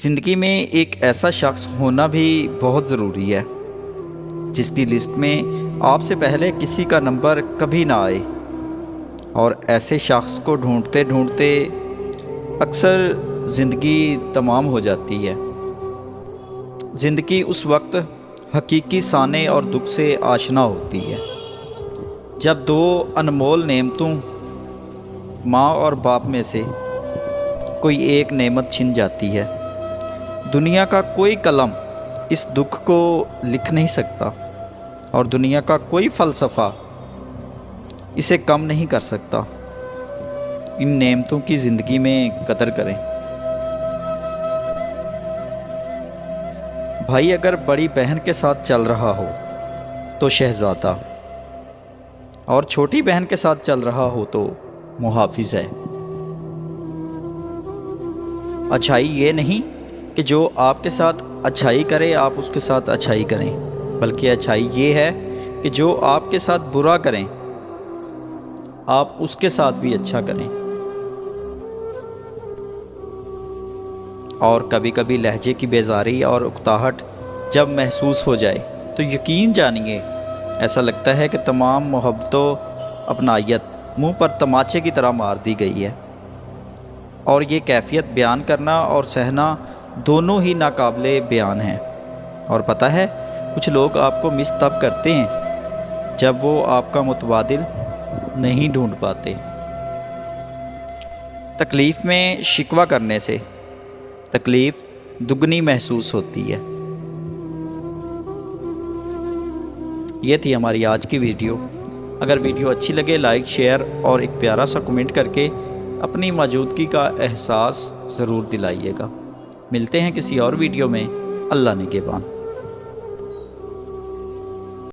زندگی میں ایک ایسا شخص ہونا بھی بہت ضروری ہے جس کی لسٹ میں آپ سے پہلے کسی کا نمبر کبھی نہ آئے، اور ایسے شخص کو ڈھونڈتے ڈھونڈتے اکثر زندگی تمام ہو جاتی ہے۔ زندگی اس وقت حقیقی سانے اور دکھ سے آشنا ہوتی ہے جب دو انمول نعمتوں ماں اور باپ میں سے کوئی ایک نعمت چھن جاتی ہے۔ دنیا کا کوئی قلم اس دکھ کو لکھ نہیں سکتا، اور دنیا کا کوئی فلسفہ اسے کم نہیں کر سکتا۔ ان نعمتوں کی زندگی میں قدر کریں۔ بھائی اگر بڑی بہن کے ساتھ چل رہا ہو تو شہزادہ، اور چھوٹی بہن کے ساتھ چل رہا ہو تو محافظ ہے۔ اچھائی یہ نہیں کہ جو آپ کے ساتھ اچھائی کرے آپ اس کے ساتھ اچھائی کریں، بلکہ اچھائی یہ ہے کہ جو آپ کے ساتھ برا کریں آپ اس کے ساتھ بھی اچھا کریں۔ اور کبھی کبھی لہجے کی بیزاری اور اکتاہٹ جب محسوس ہو جائے تو یقین جانیے ایسا لگتا ہے کہ تمام محبت و اپنائیت منہ پر تماچے کی طرح مار دی گئی ہے، اور یہ کیفیت بیان کرنا اور سہنا دونوں ہی ناقابل بیان ہیں۔ اور پتہ ہے کچھ لوگ آپ کو مس تب کرتے ہیں جب وہ آپ کا متبادل نہیں ڈھونڈ پاتے۔ تکلیف میں شکوہ کرنے سے تکلیف دگنی محسوس ہوتی ہے۔ یہ تھی ہماری آج کی ویڈیو۔ اگر ویڈیو اچھی لگے لائک، شیئر اور ایک پیارا سا کمنٹ کر کے اپنی موجودگی کا احساس ضرور دلائیے گا۔ ملتے ہیں کسی اور ویڈیو میں۔ اللہ نگہبان۔